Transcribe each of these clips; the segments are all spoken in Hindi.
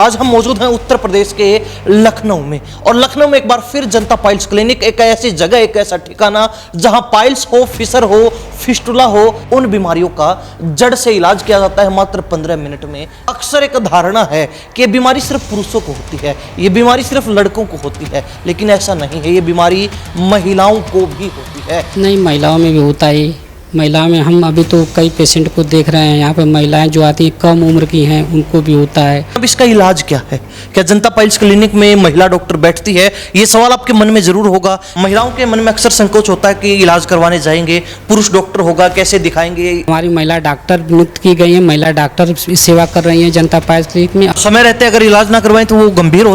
आज हम मौजूद हैं उत्तर प्रदेश के लखनऊ में। और लखनऊ में एक बार फिर जनता पाइल्स क्लिनिक एक ऐसी जगह, एक ऐसा ठिकाना जहां पाइल्स हो, फिशर हो, फिस्टुला हो, उन बीमारियों का जड़ से इलाज किया जाता है मात्र 15 मिनट में। अक्सर एक धारणा है कि ये बीमारी सिर्फ पुरुषों को होती है, ये बीमारी सिर्फ लड़कों को होती है, लेकिन ऐसा नहीं है। ये बीमारी महिलाओं को भी होती है। नहीं, महिलाओं में भी होता है। महिलाओं में हम अभी तो कई पेशेंट को देख रहे हैं। यहाँ पे महिलाएं जो आती हैं कम उम्र की हैं, उनको भी होता है। अब इसका इलाज क्या है? क्या जनता पाइल्स क्लिनिक में महिला डॉक्टर बैठती है? ये सवाल आपके मन में जरूर होगा। महिलाओं के मन में अक्सर संकोच होता है कि इलाज करवाने जाएंगे, पुरुष डॉक्टर होगा, कैसे दिखाएंगे। हमारी महिला डॉक्टर नियुक्त की गई हैं, महिला डॉक्टर सेवा कर रही हैं जनता पाइल्स क्लिनिक में। समय रहते अगर इलाज ना करवाएं तो वो गंभीर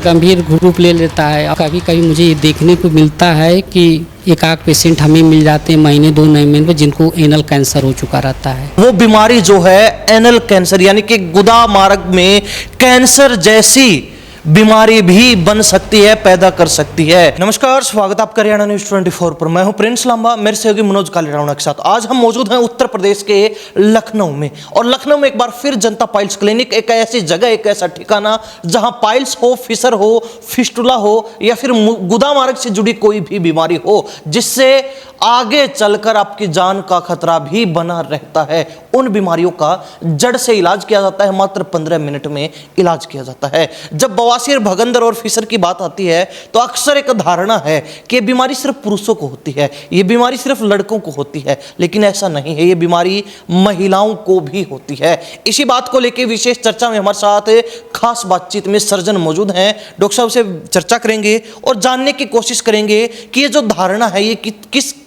गंभीर रूप ले लेता है। कभी कभी मुझे ये देखने को मिलता है कि एक आध पेशेंट हमें मिल जाते हैं महीने 2 महीने में, जिनको एनल कैंसर हो चुका रहता है। वो बीमारी जो है एनल कैंसर, यानी कि गुदा मार्ग में कैंसर जैसी बीमारी भी बन सकती है, पैदा कर सकती है। नमस्कार, स्वागत आपका हरियाणा न्यूज 24 पर। मैं हूं प्रिंस लांबा, मेरे सहयोगी मनोज कालीराणा के साथ। आज हम मौजूद हैं उत्तर प्रदेश के लखनऊ में। और लखनऊ में एक बार फिर जनता पाइल्स क्लिनिक एक ऐसी जगह, एक ऐसा ठिकाना जहां पाइल्स हो, फिशर हो, फिस्टुला हो या फिर गुदा मार्ग से जुड़ी कोई भी बीमारी हो जिससे आगे चलकर आपकी जान का खतरा भी बना रहता है, उन बीमारियों का जड़ से इलाज किया जाता है। मात्र 15 मिनट में इलाज किया जाता है। जब बवासीर, भगंदर और फिशर की बात आती है तो अक्सर एक धारणा है कि ये बीमारी सिर्फ पुरुषों को होती है, ये बीमारी सिर्फ लड़कों को होती है, लेकिन ऐसा नहीं है। ये बीमारी महिलाओं को भी होती है। इसी बात को लेकर विशेष चर्चा में हमारे साथ खास बातचीत में सर्जन मौजूद हैं। डॉक्टर साहब से चर्चा करेंगे और जानने की कोशिश करेंगे कि ये जो धारणा है ये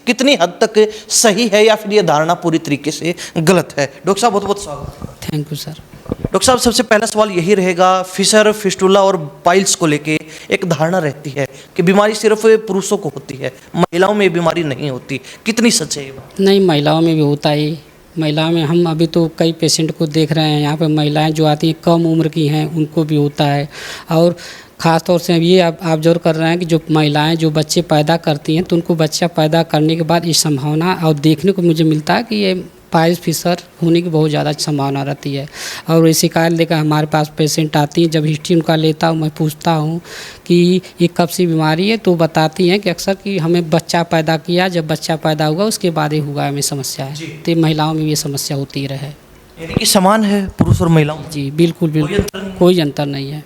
कितनी हद तक सही है या फिर ये धारणा पूरी तरीके से गलत है। डॉक्टर साहब बहुत बहुत स्वागत। Thank you sir. डॉक्टर साहब, सबसे पहला सवाल यही रहेगा, फिशर, फिस्टुला और पाइल्स को लेके एक धारणा रहती है कि बीमारी सिर्फ पुरुषों को होती है, महिलाओं में बीमारी नहीं होती। कितनी सच है ये बात? नहीं, महिलाओं में भी होता है। महिलाओं में हम अभी तो कई पेशेंट को देख रहे हैं। यहाँ पे महिलाएं जो आती हैं कम उम्र की हैं, उनको भी होता है। और ख़ास तौर से ये आप जोर कर रहे हैं कि जो महिलाएं जो बच्चे पैदा करती हैं तो उनको बच्चा पैदा करने के बाद इस संभावना और देखने को मुझे मिलता है कि ये पाइल्स फिशर होने की बहुत ज़्यादा संभावना रहती है। और ये शिकायत लेकर हमारे पास पेशेंट आती हैं। जब हिस्ट्री उनका लेता हूँ, मैं पूछता हूँ कि ये कब सी बीमारी है, तो बताती हैं कि अक्सर कि हमें बच्चा पैदा किया, जब बच्चा पैदा हुआ उसके बाद ही हुआ हमें समस्या है। तो महिलाओं में ये समस्या होती रहे। यानी कि समान है पुरुष और महिलाओं? जी बिल्कुल बिल्कुल, कोई अंतर नहीं है।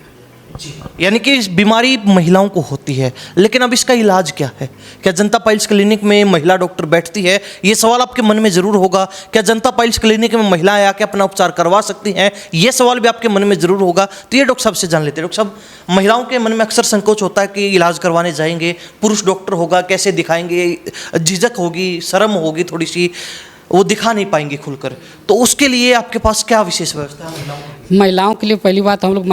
यानी कि इस बीमारी महिलाओं को होती है, लेकिन अब इसका इलाज क्या है? क्या जनता पाइल्स क्लिनिक में महिला डॉक्टर बैठती है? ये सवाल आपके मन में जरूर होगा। क्या जनता पाइल्स क्लिनिक में महिलाएं आके अपना उपचार करवा सकती हैं? ये सवाल भी आपके मन में जरूर होगा। तो ये डॉक्टर साहब से जान लेते हैं। डॉक्टर साहब, महिलाओं के मन में अक्सर संकोच होता है कि इलाज करवाने जाएंगे, पुरुष डॉक्टर होगा, कैसे दिखाएंगे, झिझक होगी, शर्म होगी, थोड़ी सी वो दिखा नहीं पाएंगे खुलकर। तो उसके लिए आपके पास क्या विशेष व्यवस्था है? महिलाओं के लिए पहली बात, हम लोग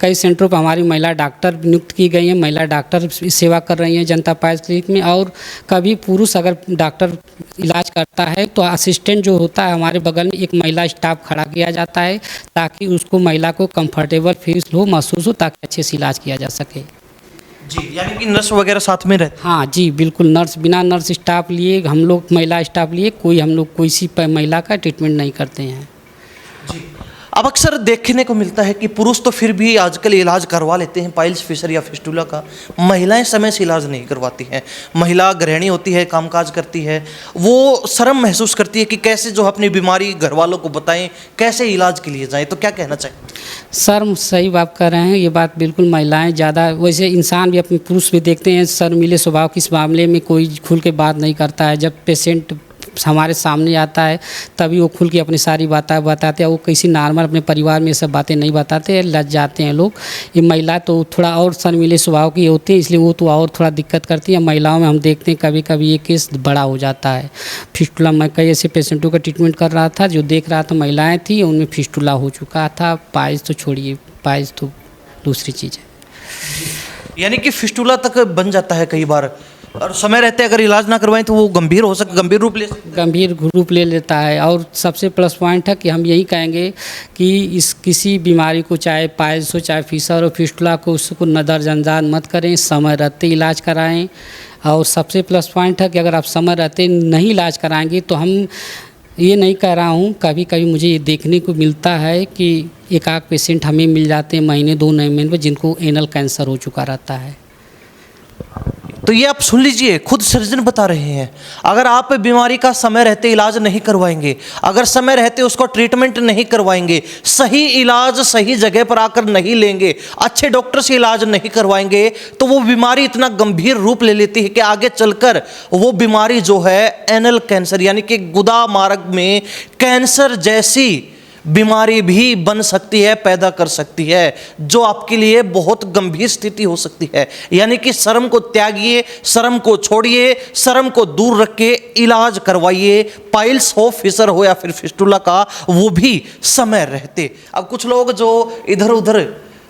कई सेंटरों पर हमारी महिला डॉक्टर नियुक्त की गई हैं, महिला डॉक्टर सेवा कर रही हैं जनता पाइल्स क्लिनिक में। और कभी पुरुष अगर डॉक्टर इलाज करता है तो असिस्टेंट जो होता है हमारे बगल में एक महिला स्टाफ खड़ा किया जाता है, ताकि उसको महिला को कंफर्टेबल फील हो, महसूस हो, ताकि अच्छे से इलाज किया जा सके। जी, यानी कि नर्स वगैरह साथ में रहते? हाँ जी बिल्कुल, नर्स, बिना नर्स स्टाफ लिए हम लोग, महिला स्टाफ लिए हम लोग कोई सी महिला का ट्रीटमेंट नहीं करते हैं। जी, अब अक्सर देखने को मिलता है कि पुरुष तो फिर भी आजकल इलाज करवा लेते हैं पाइल्स, फिशर या फिस्टुला का, महिलाएं समय से इलाज नहीं करवाती हैं। महिला गृहिणी होती है, कामकाज करती है, वो शर्म महसूस करती है कि कैसे जो अपनी बीमारी घर वालों को बताएं, कैसे इलाज के लिए जाएं। तो क्या कहना चाहिए? सर सही बात कर रहे हैं, ये बात बिल्कुल। महिलाएं ज़्यादा, वैसे इंसान भी, अपने पुरुष भी देखते हैं शर्मीले स्वभाव की, इस मामले में कोई खुल के बात नहीं करता है। जब पेशेंट हमारे सामने आता है तभी वो खुल के अपनी सारी बातें बताते हैं। वो किसी नॉर्मल अपने परिवार में सब बातें नहीं बताते, लज जाते हैं लोग। ये महिला तो थोड़ा और शर्मीले स्वभाव की होती है, इसलिए वो तो और थोड़ा दिक्कत करती है। महिलाओं में हम देखते हैं कभी कभी ये केस बड़ा हो जाता है। फिस्टुला, मैं कई ऐसे पेशेंटों का ट्रीटमेंट कर रहा था, जो देख रहा था महिलाएँ थी, उनमें फिस्टुला हो चुका था। पाइल्स तो छोड़िए, पाइल्स तो दूसरी चीज़ है। यानी कि फिस्टुला तक बन जाता है कई बार, और समय रहते अगर इलाज ना करवाएं तो वो गंभीर रूप ले लेता है। और सबसे प्लस पॉइंट है कि हम यही कहेंगे कि इस किसी बीमारी को, चाहे पाइल्स हो, चाहे फिशर हो, फिस्टुला को, उसको नज़रअंदाज मत करें, समय रहते इलाज कराएं। और सबसे प्लस पॉइंट है कि अगर आप समय रहते नहीं इलाज कराएंगे तो हम ये नहीं कह रहा हूँ, कभी कभी मुझे ये देखने को मिलता है कि एक आध पेशेंट हमें मिल जाते हैं महीने 2 महीने में जिनको एनल कैंसर हो चुका रहता है। तो ये आप सुन लीजिए, खुद सर्जन बता रहे हैं, अगर आप बीमारी का समय रहते इलाज नहीं करवाएंगे, अगर समय रहते उसको ट्रीटमेंट नहीं करवाएंगे, सही इलाज सही जगह पर आकर नहीं लेंगे, अच्छे डॉक्टर से इलाज नहीं करवाएंगे, तो वो बीमारी इतना गंभीर रूप ले लेती है कि आगे चलकर वो बीमारी जो है एनल कैंसर यानी कि गुदा मार्ग में कैंसर जैसी बीमारी भी बन सकती है, पैदा कर सकती है, जो आपके लिए बहुत गंभीर स्थिति हो सकती है। यानी कि शर्म को त्यागिए, शर्म को छोड़िए, शर्म को दूर रख के इलाज करवाइए। पाइल्स हो, फिशर हो या फिर फिस्टुला का, वो भी समय रहते। अब कुछ लोग जो इधर उधर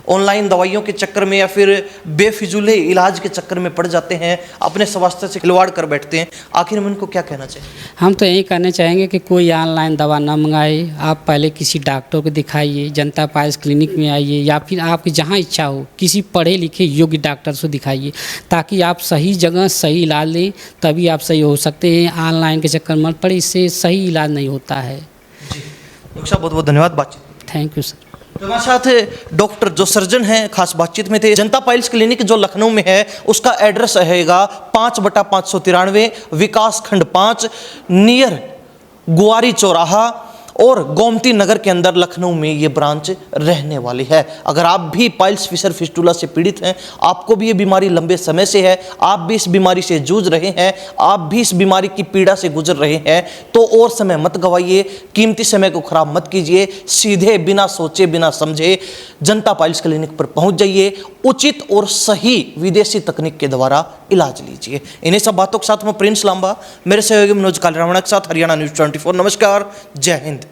ऑनलाइन दवाइयों के चक्कर में या फिर बेफिजूले इलाज के चक्कर में पड़ जाते हैं, अपने स्वास्थ्य से खिलवाड़ कर बैठते हैं, आखिर में उनको क्या कहना चाहिए? हम तो यही कहना चाहेंगे कि कोई ऑनलाइन दवा ना मंगाए, आप पहले किसी डॉक्टर को दिखाइए, जनता पाइल्स क्लिनिक में आइए या फिर आपकी जहाँ इच्छा हो किसी पढ़े लिखे योग्य डॉक्टर से दिखाइए, ताकि आप सही जगह सही इलाज लें, तभी आप सही हो सकते हैं। ऑनलाइन के चक्कर मत पड़े, इससे सही इलाज नहीं होता है। जी डॉक्टर साहब, बहुत बहुत धन्यवाद बातचीत। Thank you sir. हमारे साथ डॉक्टर जो सर्जन हैं खास बातचीत में थे। जनता पाइल्स क्लिनिक जो लखनऊ में है उसका एड्रेस रहेगा 5/593 विकास खंड 5 नियर गुआरी चौराहा और गोमती नगर के अंदर लखनऊ में ये ब्रांच रहने वाली है। अगर आप भी पाइल्स फिशर फिस्टुला से पीड़ित हैं, आपको भी ये बीमारी लंबे समय से है, आप भी इस बीमारी से जूझ रहे हैं, आप भी इस बीमारी की पीड़ा से गुजर रहे हैं, तो और समय मत गवाइए, कीमती समय को खराब मत कीजिए, सीधे बिना सोचे बिना समझे जनता पाइल्स क्लिनिक पर पहुंच जाइए, उचित और सही विदेशी तकनीक के द्वारा इलाज लीजिए। इन्हीं सब बातों के साथ मैं प्रिंस लांबा, मेरे सहयोगी मनोज कालरावणा के साथ हरियाणा न्यूज़ 24। नमस्कार, जय हिंद।